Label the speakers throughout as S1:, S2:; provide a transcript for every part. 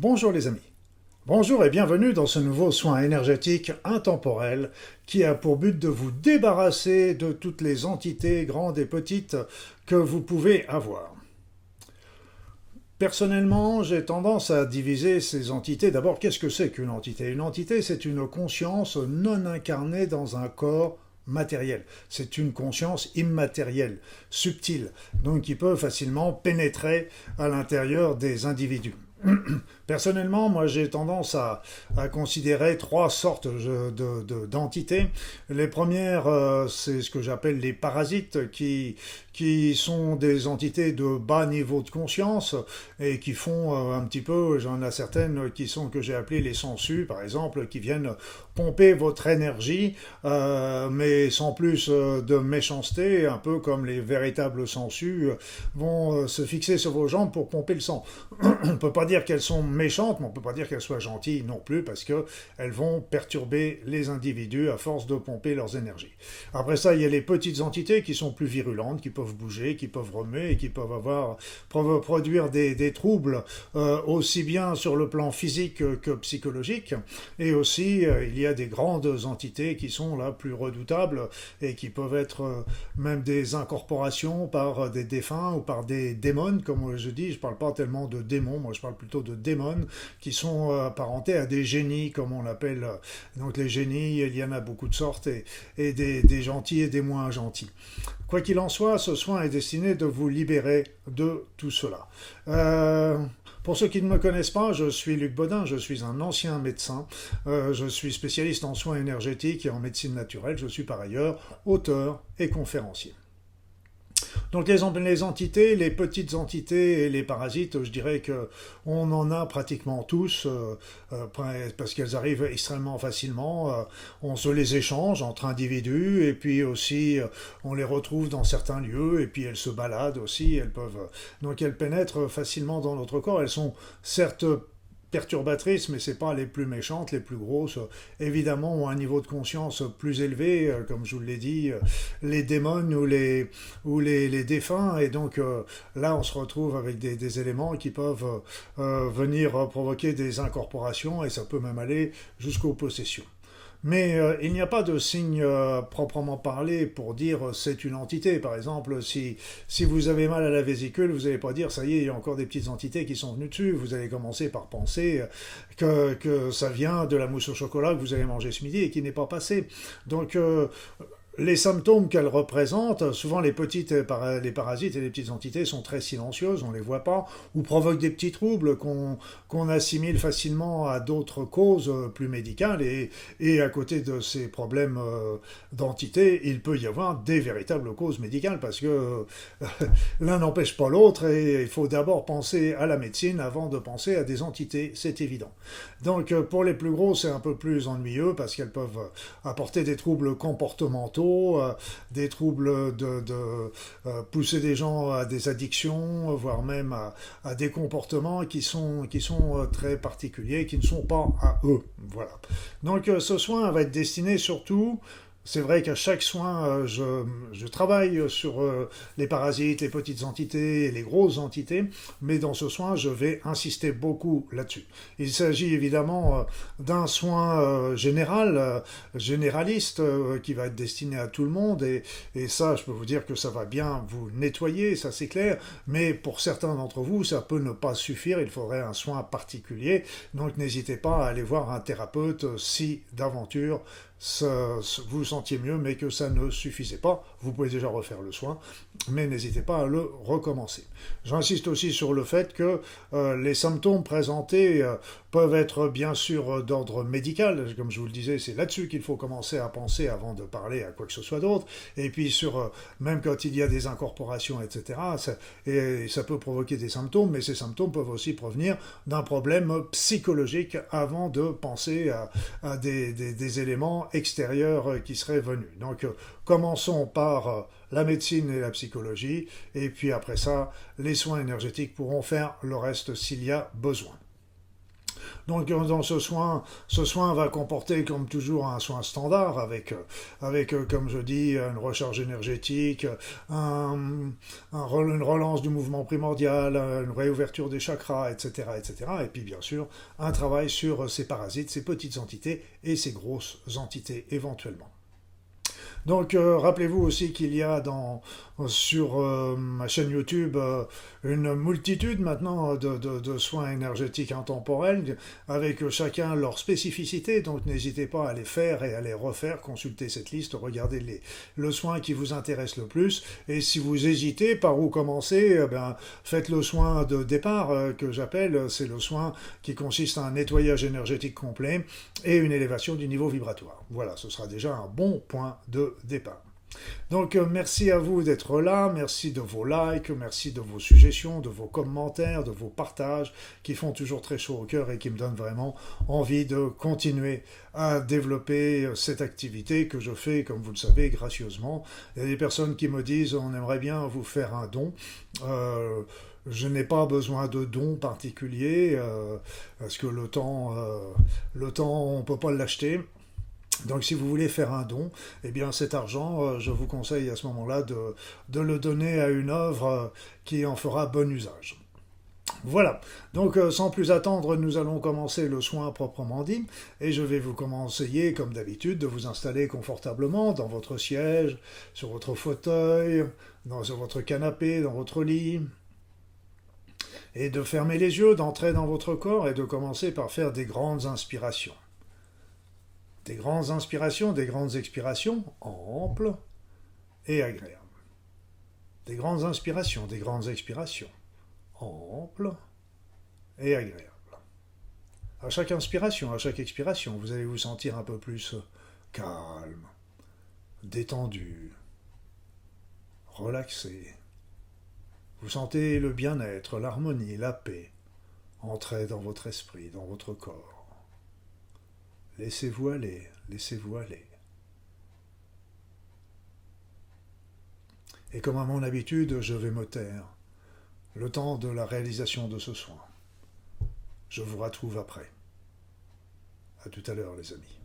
S1: Bonjour les amis. Bonjour et bienvenue dans ce nouveau soin énergétique intemporel qui a pour but de vous débarrasser de toutes les entités grandes et petites que vous pouvez avoir. Personnellement, j'ai tendance à diviser ces entités. D'abord, qu'est-ce que c'est qu'une entité? Une entité, c'est une conscience non incarnée dans un corps matériel. C'est une conscience immatérielle, subtile, donc qui peut facilement pénétrer à l'intérieur des individus. Personnellement, moi j'ai tendance à considérer trois sortes d'entités. Les premières, c'est ce que j'appelle les parasites, qui sont des entités de bas niveau de conscience et qui font un petit peu, j'en ai certaines qui sont que j'ai appelées les sangsues, par exemple, qui viennent pomper votre énergie, mais sans plus de méchanceté, un peu comme les véritables sangsues vont se fixer sur vos jambes pour pomper le sang. On ne peut pas dire qu'elles sont méchantes, mais on ne peut pas dire qu'elles soient gentilles non plus, parce qu'elles vont perturber les individus à force de pomper leurs énergies. Après ça, il y a les petites entités qui sont plus virulentes, qui peuvent bouger, qui peuvent remuer, et qui peuvent produire des troubles aussi bien sur le plan physique que psychologique. Et aussi, il y a des grandes entités qui sont là plus redoutables et qui peuvent être même des incorporations par des défunts ou par des démons, comme je dis. Je ne parle pas tellement de démons, moi je parle plutôt de démons qui sont apparentés à des génies, comme on l'appelle. Donc les génies, il y en a beaucoup de sortes, et des gentils et des moins gentils. Quoi qu'il en soit, ce soin est destiné de vous libérer de tout cela. Pour ceux qui ne me connaissent pas, je suis Luc Bodin, je suis un ancien médecin, je suis spécialiste en soins énergétiques et en médecine naturelle, je suis par ailleurs auteur et conférencier. Donc les entités, les petites entités et les parasites, je dirais que on en a pratiquement tous, parce qu'elles arrivent extrêmement facilement. On se les échange entre individus, et puis aussi on les retrouve dans certains lieux, et puis elles se baladent aussi. Donc elles pénètrent facilement dans notre corps. Elles sont certes perturbatrices, mais c'est pas les plus méchantes, les plus grosses, évidemment, ont un niveau de conscience plus élevé, comme je vous l'ai dit, les démons ou les défunts, et donc là, on se retrouve avec des éléments qui peuvent venir provoquer des incorporations, et ça peut même aller jusqu'aux possessions. Mais il n'y a pas de signe proprement parlé pour dire c'est une entité. Par exemple, si vous avez mal à la vésicule, vous n'allez pas dire ça y est, il y a encore des petites entités qui sont venues dessus. Vous allez commencer par penser que ça vient de la mousse au chocolat que vous avez mangé ce midi et qui n'est pas passé. Donc les symptômes qu'elles représentent, souvent les parasites et les petites entités sont très silencieuses, on ne les voit pas, ou provoquent des petits troubles qu'on assimile facilement à d'autres causes plus médicales, et à côté de ces problèmes d'entités, il peut y avoir des véritables causes médicales, parce que l'un n'empêche pas l'autre, et il faut d'abord penser à la médecine avant de penser à des entités, c'est évident. Donc pour les plus gros, c'est un peu plus ennuyeux, parce qu'elles peuvent apporter des troubles comportementaux, des troubles de pousser des gens à des addictions, voire même à des comportements qui sont très particuliers, qui ne sont pas à eux. Voilà. Donc ce soin va être destiné surtout. C'est vrai qu'à chaque soin, je travaille sur les parasites, les petites entités et les grosses entités, mais dans ce soin, je vais insister beaucoup là-dessus. Il s'agit évidemment d'un soin généraliste, qui va être destiné à tout le monde, et ça, je peux vous dire que ça va bien vous nettoyer, ça c'est clair, mais pour certains d'entre vous, ça peut ne pas suffire, il faudrait un soin particulier, donc n'hésitez pas à aller voir un thérapeute si d'aventure vous vous sentiez mieux, mais que ça ne suffisait pas. Vous pouvez déjà refaire le soin, mais n'hésitez pas à le recommencer. J'insiste aussi sur le fait que les symptômes présentés peuvent être bien sûr d'ordre médical. Comme je vous le disais, c'est là-dessus qu'il faut commencer à penser avant de parler à quoi que ce soit d'autre. Et puis même quand il y a des incorporations, etc., ça peut provoquer des symptômes, mais ces symptômes peuvent aussi provenir d'un problème psychologique avant de penser à des éléments extérieurs qui seraient venus. Donc commençons par la médecine et la psychologie, et puis après ça, les soins énergétiques pourront faire le reste s'il y a besoin. Donc dans ce soin va comporter comme toujours un soin standard avec comme je dis, une recharge énergétique, une relance du mouvement primordial, une réouverture des chakras, etc., etc. Et puis bien sûr, un travail sur ces parasites, ces petites entités et ces grosses entités éventuellement. Donc rappelez-vous aussi qu'il y a sur ma chaîne YouTube une multitude maintenant de soins énergétiques intemporels avec chacun leur spécificité. Donc n'hésitez pas à les faire et à les refaire, consultez cette liste, regardez le soin qui vous intéresse le plus. Et si vous hésitez par où commencer, faites le soin de départ que j'appelle, c'est le soin qui consiste à un nettoyage énergétique complet et une élévation du niveau vibratoire. Voilà, ce sera déjà un bon point de départ. Donc merci à vous d'être là, merci de vos likes, merci de vos suggestions, de vos commentaires, de vos partages qui font toujours très chaud au cœur et qui me donnent vraiment envie de continuer à développer cette activité que je fais, comme vous le savez, gracieusement. Il y a des personnes qui me disent on aimerait bien vous faire un don. Je n'ai pas besoin de dons particuliers parce que le temps, on ne peut pas l'acheter. Donc si vous voulez faire un don, eh bien cet argent, je vous conseille à ce moment-là de le donner à une œuvre qui en fera bon usage. Voilà, donc sans plus attendre, nous allons commencer le soin proprement dit, et je vais vous conseiller, comme d'habitude, de vous installer confortablement dans votre siège, sur votre fauteuil, sur votre canapé, dans votre lit, et de fermer les yeux, d'entrer dans votre corps et de commencer par faire des grandes inspirations. Des grandes inspirations, des grandes expirations, amples et agréables. Des grandes inspirations, des grandes expirations, amples et agréables. À chaque inspiration, à chaque expiration, vous allez vous sentir un peu plus calme, détendu, relaxé. Vous sentez le bien-être, l'harmonie, la paix entrer dans votre esprit, dans votre corps. Laissez-vous aller, laissez-vous aller. Et comme à mon habitude, je vais me taire, le temps de la réalisation de ce soin. Je vous retrouve après. À tout à l'heure, les amis.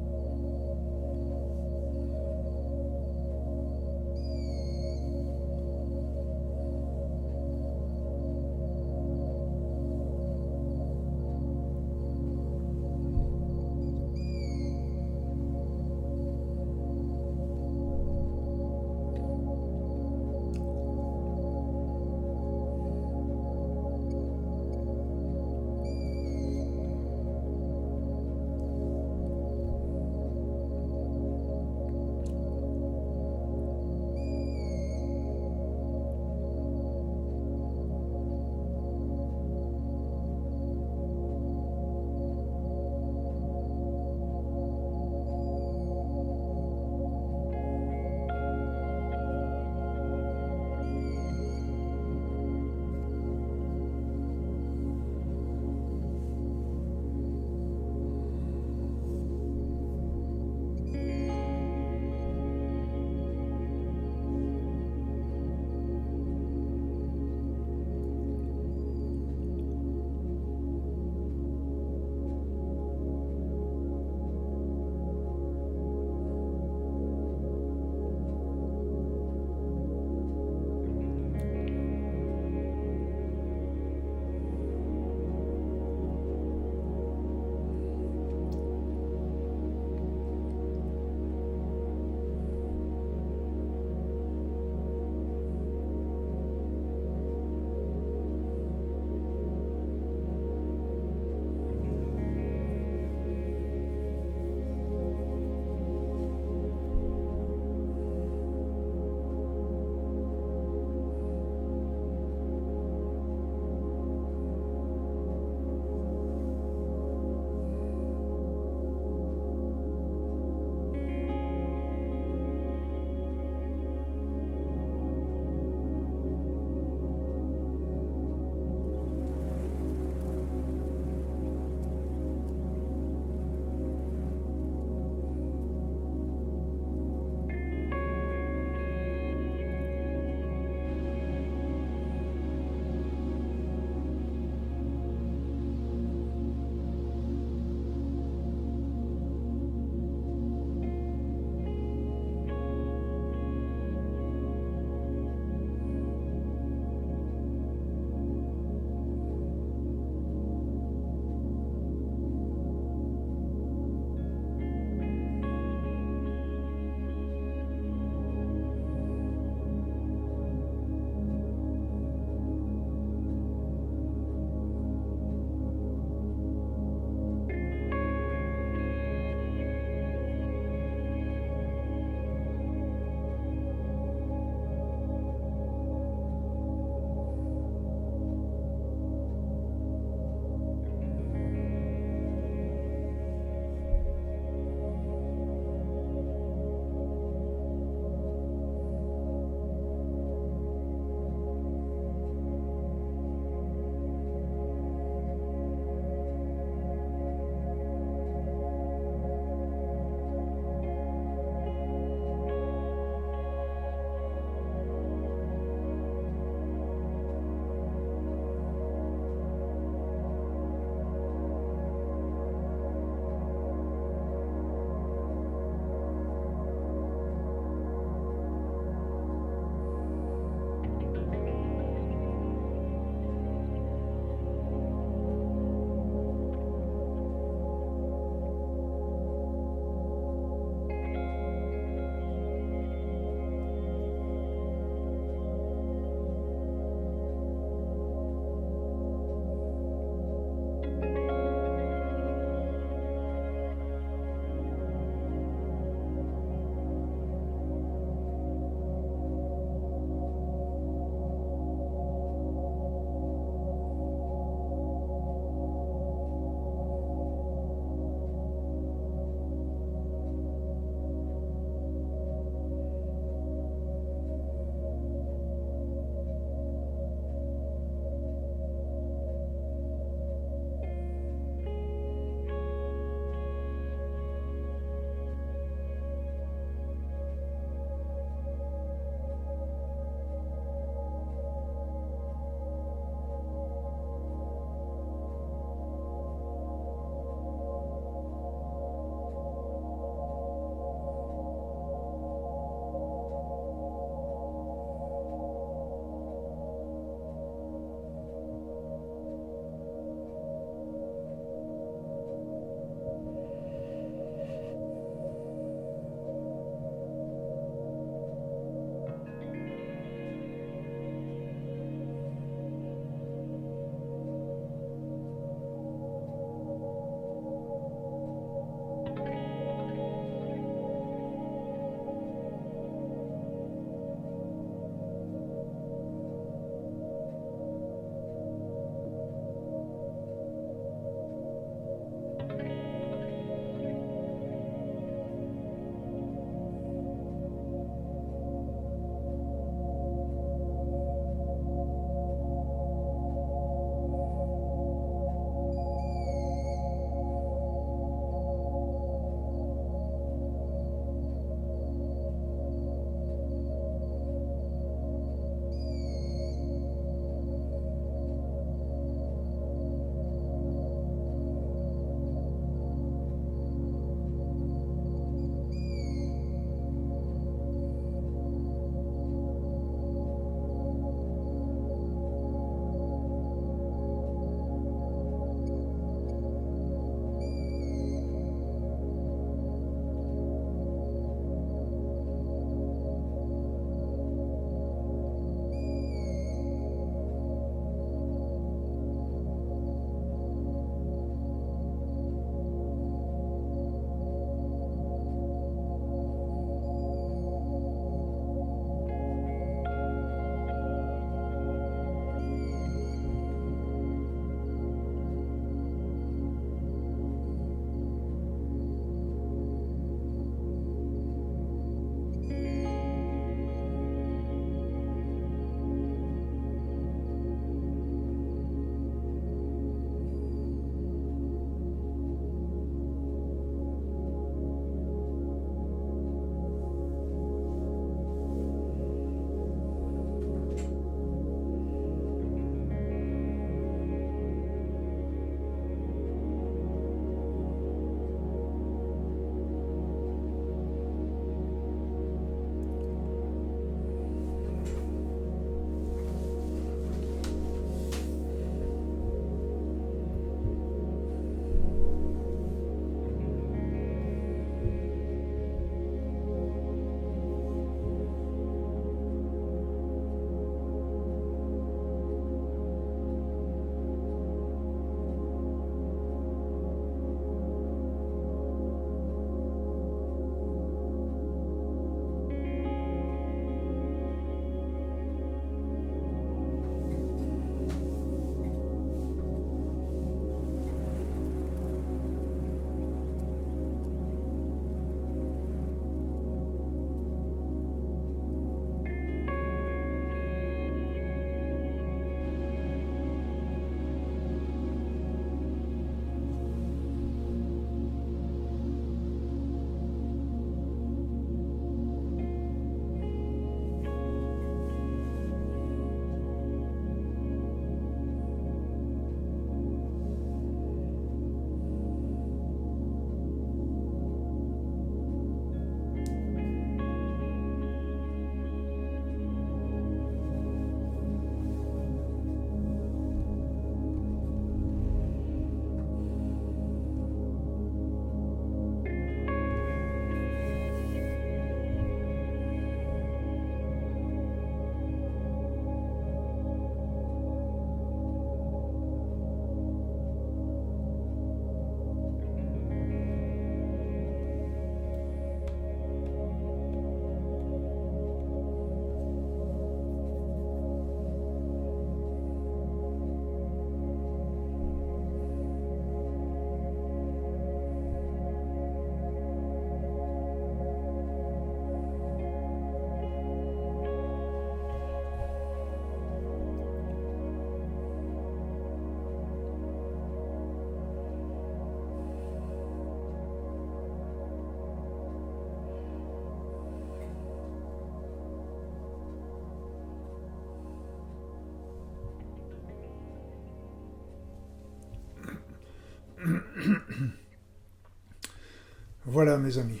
S1: Voilà mes amis,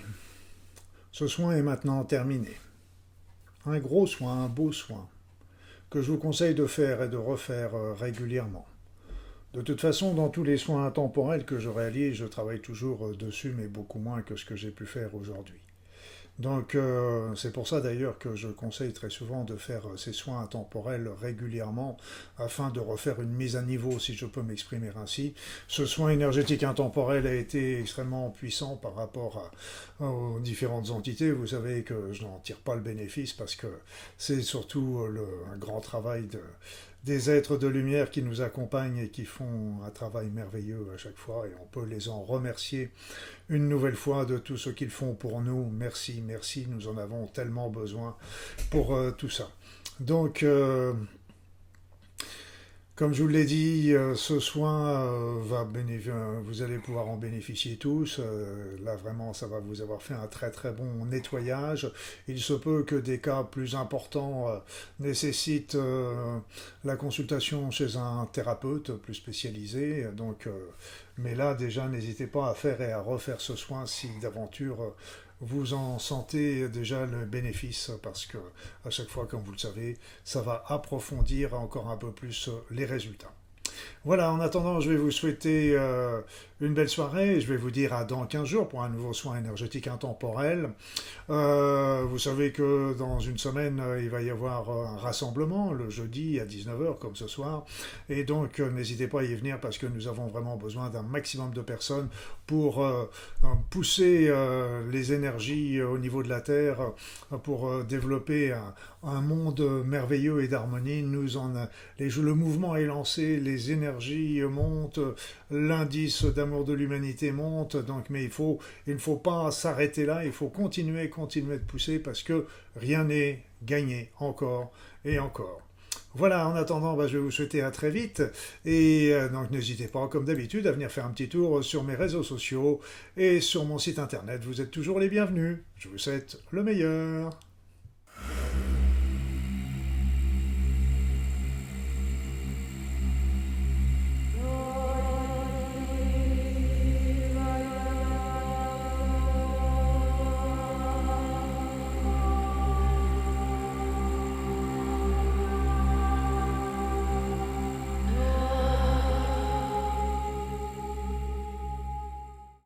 S1: ce soin est maintenant terminé. Un gros soin, un beau soin, que je vous conseille de faire et de refaire régulièrement. De toute façon, dans tous les soins intemporels que je réalise, je travaille toujours dessus, mais beaucoup moins que ce que j'ai pu faire aujourd'hui. Donc c'est pour ça d'ailleurs que je conseille très souvent de faire ces soins intemporels régulièrement afin de refaire une mise à niveau, si je peux m'exprimer ainsi. Ce soin énergétique intemporel a été extrêmement puissant par rapport aux différentes entités. Vous savez que je n'en tire pas le bénéfice parce que c'est surtout un grand travail des êtres de lumière qui nous accompagnent et qui font un travail merveilleux à chaque fois et on peut les en remercier une nouvelle fois de tout ce qu'ils font pour nous. Merci, merci, nous en avons tellement besoin pour tout ça. Donc, comme je vous l'ai dit, ce soin vous allez pouvoir en bénéficier tous. Là, vraiment, ça va vous avoir fait un très très bon nettoyage. Il se peut que des cas plus importants nécessitent la consultation chez un thérapeute plus spécialisé. Donc, mais là, déjà, n'hésitez pas à faire et à refaire ce soin si d'aventure vous en sentez déjà le bénéfice parce que à chaque fois, comme vous le savez, ça va approfondir encore un peu plus les résultats. Voilà, en attendant, je vais vous souhaiter une belle soirée et je vais vous dire à dans 15 jours pour un nouveau soin énergétique intemporel. Vous savez que dans une semaine, il va y avoir un rassemblement le jeudi à 19 heures comme ce soir. Et donc, n'hésitez pas à y venir parce que nous avons vraiment besoin d'un maximum de personnes pour pousser les énergies au niveau de la Terre, pour développer un monde merveilleux et d'harmonie. Le mouvement est lancé, les énergies montent, l'indice d'amour de l'humanité monte, donc, mais il ne faut pas s'arrêter là, il faut continuer de pousser parce que rien n'est gagné encore et encore. Voilà, en attendant, je vais vous souhaiter à très vite et donc n'hésitez pas, comme d'habitude, à venir faire un petit tour sur mes réseaux sociaux et sur mon site internet. Vous êtes toujours les bienvenus. Je vous souhaite le meilleur.